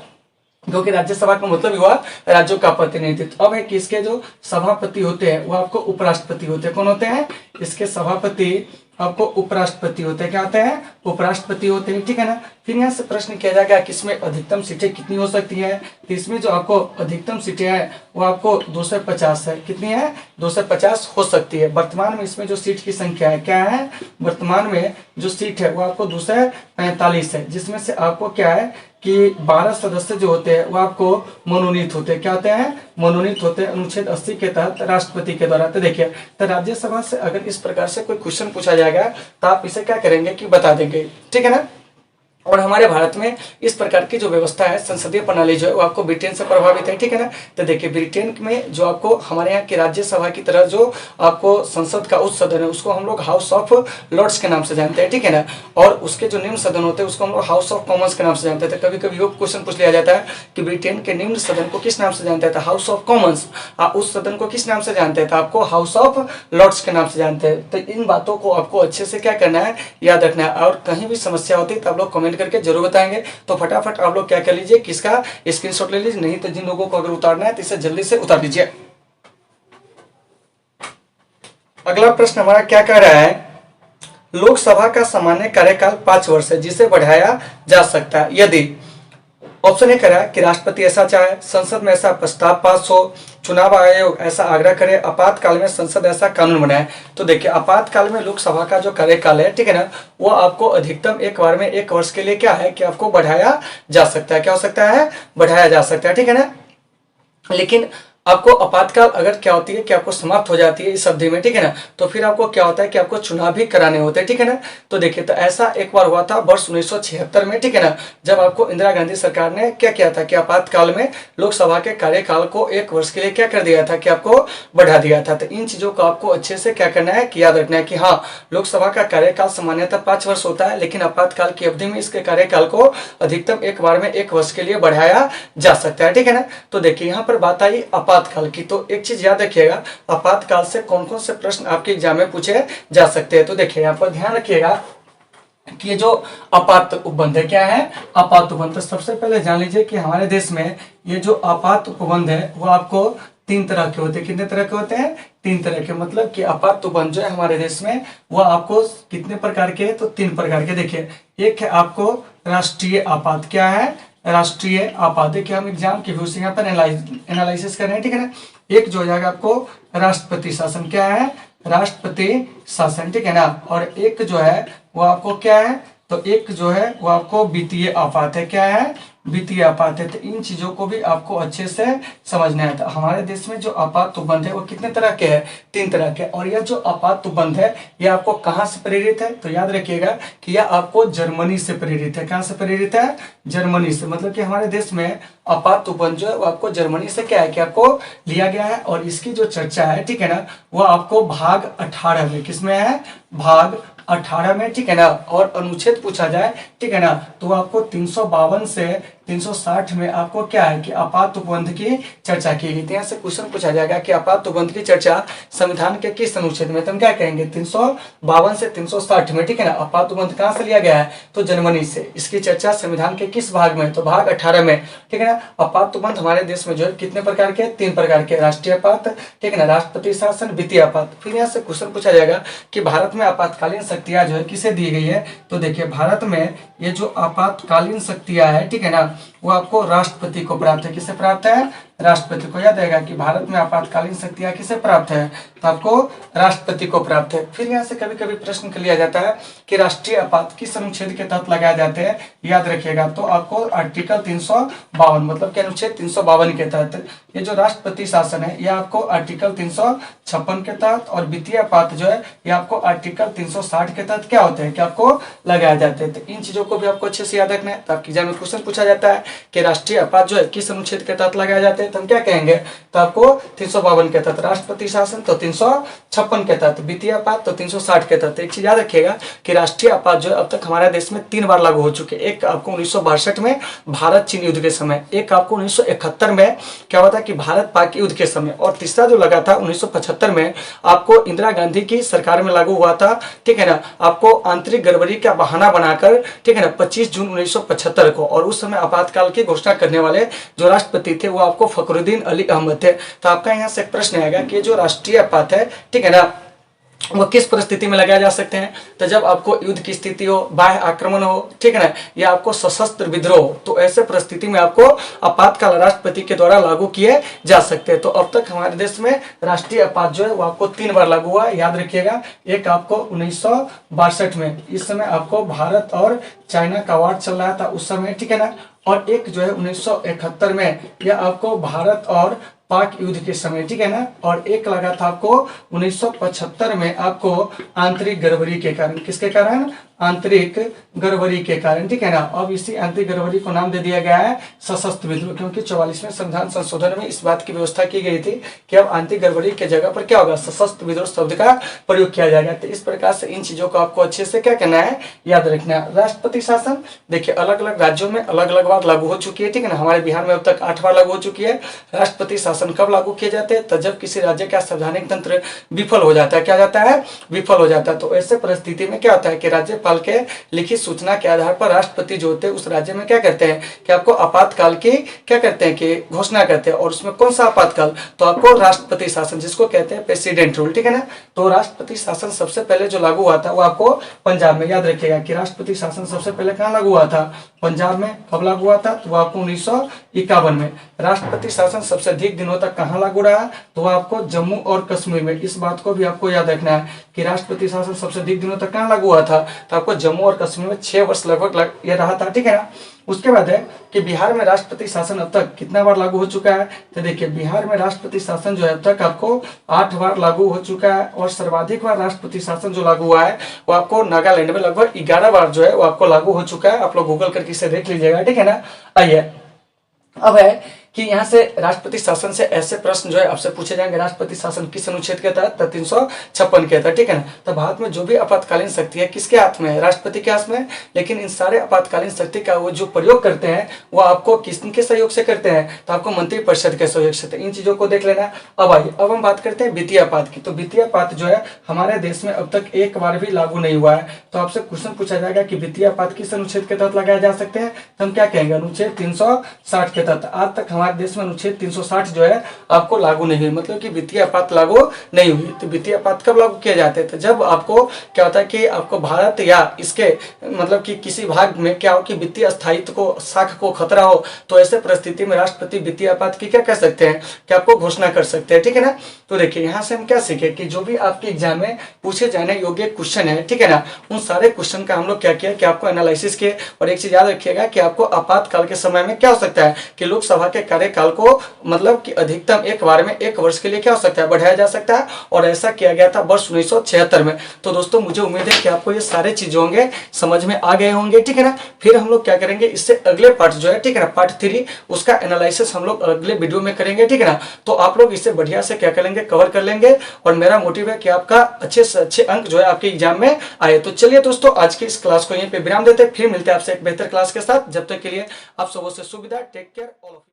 [SPEAKER 1] क्योंकि राज्यसभा का मतलब हुआ राज्यों का प्रतिनिधित्व। अब है कि इसके जो सभापति होते हैं वो आपको उपराष्ट्रपति होते हैं। कौन होते हैं? इसके सभापति आपको उपराष्ट्रपति होते हैं। क्या होते हैं? उपराष्ट्रपति होते हैं, ठीक है ना। फिर यहाँ से प्रश्न किया जाएगा कि इसमें अधिकतम सीटें कितनी हो सकती है। तो इसमें जो आपको अधिकतम सीटें हैं वो आपको 250 है। कितनी है? 250 हो सकती है। वर्तमान में इसमें जो सीट की संख्या है क्या है? वर्तमान में जो सीट है वो आपको 245 है, जिसमें से आपको क्या है कि 12 सदस्य जो होते हैं वो आपको मनोनीत होते हैं। क्या होते हैं? मनोनीत होते हैं अनुच्छेद 80 के तहत राष्ट्रपति के द्वारा। तो देखिए, तो राज्यसभा से अगर इस प्रकार से कोई क्वेश्चन पूछा जाएगा तो आप इसे क्या करेंगे कि बता देंगे, ठीक है ना। और हमारे भारत में इस प्रकार की जो व्यवस्था है, संसदीय प्रणाली जो है वो आपको ब्रिटेन से प्रभावित है, ठीक है ना। तो देखिए, ब्रिटेन में जो आपको हमारे यहाँ की राज्यसभा की तरह जो आपको संसद का उच्च सदन है उसको हम लोग हाउस ऑफ लॉर्ड्स के नाम से जानते हैं, ठीक है ना। और उसके जो निम्न सदन होते हैं उसको हम लोग हाउस ऑफ कॉमन्स के नाम से जानते हैं। तो कभी कभी वो क्वेश्चन पूछ लिया जाता है कि ब्रिटेन के निम्न सदन को किस नाम से जानते हैं? House of Commons. उस सदन को किस नाम से जानते हैं? तो आपको हाउस ऑफ लॉर्ड्स के नाम से जानते हैं। तो इन बातों को आपको अच्छे से क्या करना है, याद रखना है। और कहीं भी समस्या होती है तो आप लोग कमेंट करके जरूर बताएंगे। तो फटाफट आप लोग क्या कर लीजिए कि इसका स्क्रीनशॉट ले लीजिए, नहीं तो जिन लोगों को अगर उतारना है तो इसे जल्दी से उतार लीजिए। अगला प्रश्न हमारा क्या कह रहा है? लोकसभा का सामान्य कार्यकाल 5 वर्ष है, जिसे बढ़ाया जा सकता है यदि ऑप्शन ए करा कि राष्ट्रपति ऐसा चाहे, संसद में ऐसा प्रस्ताव पास हो, चुनाव आयोग ऐसा आग्रह करे, आपातकाल में संसद ऐसा कानून बनाए। तो देखिए, आपातकाल में लोकसभा का जो कार्यकाल है, ठीक है ना, वो आपको अधिकतम एक बार में 1 वर्ष के लिए क्या है कि आपको बढ़ाया जा सकता है। क्या हो सकता है? बढ़ाया जा सकता है, ठीक है ना। लेकिन आपको आपातकाल अगर क्या होती है कि आपको समाप्त हो जाती है इस अवधि में, ठीक है ना, तो फिर आपको क्या होता है कि आपको चुनाव भी कराने होते हैं, ठीक है ना। तो देखिए, तो ऐसा एक बार हुआ था वर्ष 1976 में, ठीक है ना, जब आपको इंदिरा गांधी सरकार ने क्या किया था कि आपातकाल में लोकसभा के कार्यकाल को 1 वर्ष के लिए क्या कर दिया था कि आपको बढ़ा दिया था। तो इन चीजों को आपको अच्छे से क्या करना है कि याद रखना है कि हाँ, लोकसभा का कार्यकाल सामान्यतः 5 वर्ष होता है, लेकिन आपातकाल की अवधि में इसके कार्यकाल को अधिकतम एक बार में 1 वर्ष के लिए बढ़ाया जा सकता है, ठीक है ना। तो देखिए, यहाँ पर बात आई आपातकाल की। तो एक चीज याद रखिएगा, आपातकाल से कौन कौन से प्रश्न आपके एग्जाम में पूछे जा सकते हैं। तो देखिए, यहाँ पर ध्यान रखिएगा कि ये जो आपात उपबंध है, क्या है? आपात उपबंध। तो सबसे पहले जान लीजिए कि हमारे देश में ये जो आपात उपबंध है वो आपको 3 तरह के होते हैं। कितने तरह के होते हैं? 3 तरह के। मतलब कि आपात उपबंध जो है हमारे देश में वो आपको कितने प्रकार के? तो 3 प्रकार के। देखिए, एक है आपको राष्ट्रीय आपात। क्या है? राष्ट्रीय आपात। देखिए, हम एग्जाम के व्यू से यहाँ पर एनालिसिस कर रहे हैं, ठीक है ना। एक जो हो जाएगा आपको राष्ट्रपति शासन। क्या है? राष्ट्रपति शासन, ठीक है ना। और एक जो है वो आपको क्या है? तो एक जो है वो आपको वित्तीय आपात है। क्या है? वित्तीय आपात है। तो इन चीजों को भी आपको अच्छे से समझना है। तो हमारे देश में जो आपात उपबंध है वो कितने तरह के हैं? 3 तरह के। और यह जो आपात उपबंध है ये आपको कहाँ से प्रेरित है? तो याद रखिएगा कि यह आपको जर्मनी से प्रेरित है। कहाँ से प्रेरित है? जर्मनी से। मतलब कि हमारे देश में आपात उपबंध जो है वो आपको जर्मनी से क्या है कि आपको लिया गया है। और इसकी जो चर्चा है, ठीक है ना, वो आपको भाग 18 में, किसमें है? भाग 18 में, ठीक है ना। और अनुच्छेद पूछा जाए, ठीक है ना, तो आपको 352 से 360 में आपको क्या है कि आपात उपबंध की चर्चा की गई। यहाँ से क्वेश्चन पूछा जाएगा कि आपात उपबंध की चर्चा संविधान के किस अनुच्छेद में? तो हम क्या कहेंगे? 352 से 360 में, ठीक है ना। आपात उपबंध कहाँ से लिया गया है? तो जर्मनी से। इसकी चर्चा संविधान के किस भाग में? तो भाग 18 में, ठीक है ना। आपात उपबंध हमारे देश में जो है कितने प्रकार के? 3 प्रकार के। राष्ट्रीय आपात, ठीक है ना, राष्ट्रपति शासन, वित्तीय आपात। फिर यहाँ से क्वेश्चन पूछा जाएगा कि भारत में आपातकालीन शक्तियां जो है किसे दी गई है? तो देखिए, भारत में ये जो आपातकालीन शक्तियां है, ठीक है ना, वो आपको राष्ट्रपति को प्राप्त है। किसे प्राप्त है? राष्ट्रपति को। याद रहेगा कि भारत में आपातकालीन शक्तियां किसे प्राप्त है? तो आपको राष्ट्रपति को प्राप्त है। फिर यहाँ से कभी कभी प्रश्न कर लिया जाता है कि राष्ट्रीय आपात किस अनुच्छेद के तहत लगाए जाते हैं? याद रखिएगा, तो आपको आर्टिकल 352 मतलब के अनुच्छेद 352 के तहत। ये जो राष्ट्रपति शासन है ये आपको आर्टिकल 356 के तहत, और वित्तीय आपात जो है ये आपको आर्टिकल 360 के तहत क्या होते हैं कि आपको लगाए जाते हैं। तो इन चीजों को भी आपको अच्छे से याद रखना है। तो आपके एग्जाम में क्वेश्चन पूछा जाता है कि राष्ट्रीय आपात जो है किस अनुच्छेद के तहत लगाए जाते हैं? तो हम क्या कहेंगे? तो आपको 352 के तहत राष्ट्रपति शासन, तो 356 के तहत वित्तीय आपात, तो 360 के तहत। एक चीज याद रखिएगा कि राष्ट्रीय आपात जो है अब तक हमारे देश में 3 बार लागू हो चुके हैं। एक आपको 1962 में भारत चीन युद्ध के समय, एक आपको 1971 में क्या हुआ था कि भारत पाक युद्ध के समय, और तीसरा जो लगा था 1975 में आपको इंदिरा गांधी की सरकार में लागू हुआ था, ठीक है ना। आपको आंतरिक गड़बड़ी का बहाना बनाकर, ठीक है ना, 25 जून 1975 को, और उस समय आपातकाल आपातकाल की घोषणा करने वाले जो राष्ट्रपति थे वो आपको फखरुद्दीन अली अहमद थे। तो आपका यहाँ से एक प्रश्न आएगा कि जो राष्ट्रीय आपात है, ठीक है ना, वो किस परिस्थिति में लगाए जा सकते हैं। तो जब आपको युद्ध की स्थिति हो, बाह्य आक्रमण हो, ठीक है ना, या आपको सशस्त्र विद्रोह हो, तो ऐसे परिस्थिति में आपको आपातकाल राष्ट्रपति के द्वारा लागू किए जा सकते हैं। तो अब तक हमारे देश में राष्ट्रीय आपात जो है वो आपको 3 बार लागू हुआ, याद रखिएगा। एक आपको 1962 में, इस समय आपको भारत और चाइना का वार चल रहा था उस समय, ठीक है ना, और एक जो है 1971 में, यह आपको भारत और पाक युद्ध के समय, ठीक है ना, और एक लगा था आपको 1975 में, आपको आंतरिक गड़बड़ी के कारण। किसके कारण? आंतरिक गड़बड़ी के कारण, ठीक है ना। अब इसी आंतरिक गड़बड़ी को नाम दे दिया गया है सशस्त्र विद्रोह, क्योंकि 44वें संविधान संशोधन में इस बात की व्यवस्था की गई थी कि अब आंतरिक गड़बड़ी के जगह पर क्या होगा, सशस्त्र विद्रोह शब्द का प्रयोग किया जाएगा। तो इस प्रकार से इन चीजों को आपको अच्छे से क्या करना है, याद रखना है। राष्ट्रपति शासन देखिए अलग अलग राज्यों में अलग अलग बार लागू हो चुकी है, ठीक है ना। हमारे बिहार में अब तक 8 बार लागू हो चुकी है। राष्ट्रपति शासन कब लागू किए जाते हैं? तो जब किसी राज्य का संवैधानिक तंत्र विफल हो जाता है। क्या जाता है? विफल हो जाता है। तो ऐसे परिस्थिति में क्या होता है कि राज्यपाल के लिखित सूचना के आधार पर राष्ट्रपति जो होते हैं उस राज्य में क्या करते हैं कि आपको आपातकाल की क्या करते हैं कि घोषणा करते हैं। और उसमें कौन सा आपातकाल? तो आपको राष्ट्रपति शासन, जिसको कहते हैं प्रेसिडेंट रूल, ठीक है ना। तो राष्ट्रपति शासन सबसे पहले जो लागू हुआ था वो आपको पंजाब में, याद रखिएगा कि राष्ट्रपति शासन सबसे पहले कहाँ लागू हुआ था? पंजाब में। कब लागू हुआ था? तो वो आपको 1951 में। राष्ट्रपति शासन सबसे अधिक दिनों तक कहाँ लागू रहा? तो आपको जम्मू और कश्मीर में। इस बात को भी आपको याद रखना है कि राष्ट्रपति शासन सबसे अधिक दिनों तक कहाँ लागू हुआ था? तो आपको जम्मू और कश्मीर में 6 वर्ष लगभग ये रहा था, ठीक है ना। उसके बाद है कि बिहार में राष्ट्रपति शासन अब तक कितना बार लागू हो चुका है? तो देखिए बिहार में राष्ट्रपति शासन जो है अब तक आपको 8 बार लागू हो चुका है। और सर्वाधिक बार राष्ट्रपति शासन जो लागू हुआ है वो आपको नागालैंड में लगभग 11 बार जो है वो आपको लागू हो चुका है। आप लोग गूगल करके इसे देख लीजिएगा, ठीक है ना। आइए अब है कि यहाँ से राष्ट्रपति शासन से ऐसे प्रश्न जो है आपसे पूछे जाएंगे। राष्ट्रपति शासन किस अनुच्छेद के तहत? 356 के तहत, ठीक है ना। तो भारत में जो भी आपातकालीन शक्ति है किसके हाथ में है? राष्ट्रपति के हाथ में है। लेकिन इन सारे आपातकालीन शक्ति का वो जो प्रयोग करते हैं वो आपको किसके सहयोग से करते हैं? तो आपको मंत्रिपरिषद के सहयोग से। इन चीजों को देख लेना। अब आइए अब हम बात करते हैं वित्तीय आपात की। तो वित्तीय आपात जो है हमारे देश में अब तक एक बार भी लागू नहीं हुआ है। तो आपसे क्वेश्चन पूछा जाएगा कि वित्तीय आपात किस अनुच्छेद के तहत लगाए जा सकते हैं? तो हम क्या कहेंगे? अनुच्छेद 360 के तहत। आज तक हमारे देश में अनुच्छेद 360 जो है आपको लागू नहीं हुई, मतलब कि वित्तीय आपात लागू नहीं हुई। तो वित्तीय आपात कब लागू किया जाते हैं? तो जब आपको क्या होता है कि आपको भारत या इसके मतलब कि किसी भाग में क्या हो कि वित्तीय स्थायित्व को साख को खतरा हो, तो ऐसे परिस्थिति में राष्ट्रपति वित्तीय आपात की क्या कर सकते हैं कि आपको घोषणा कर सकते हैं, ठीक है ना। तो देखिए यहाँ से हम क्या सीखे कि जो भी आपके एग्जाम में पूछे जाने योग्य क्वेश्चन है, ठीक है ना, उन सारे क्वेश्चन का हम लोग क्या किया कि आपको एनालिसिस किए। और एक चीज याद रखिएगा कि आपको आपातकाल के समय में क्या हो सकता है कि लोकसभा के कार्यकाल को मतलब कि अधिकतम एक बार में 1 वर्ष के लिए क्या हो सकता है, बढ़ाया जा सकता है। और ऐसा किया गया था वर्ष 1976 में। तो दोस्तों मुझे उम्मीद है कि आपको ये सारे चीज होंगे समझ में आ गए होंगे, ठीक है ना। फिर हम लोग क्या करेंगे, इससे अगले पार्ट जो है, ठीक है ना, पार्ट 3 उसका एनालिसिस हम लोग अगले वीडियो में करेंगे, ठीक है ना। तो आप लोग इसे बढ़िया से क्या करेंगे, कवर कर लेंगे। और मेरा मोटिव है कि आपका अच्छे से अच्छे अंक जो है आपके एग्जाम में आए। तो चलिए दोस्तों आज की इस क्लास को यहीं पे विराम देते हैं। फिर मिलते हैं आपसे एक बेहतर क्लास के साथ। जब तक के लिए आप सबों से सुविधा। Take care all of you.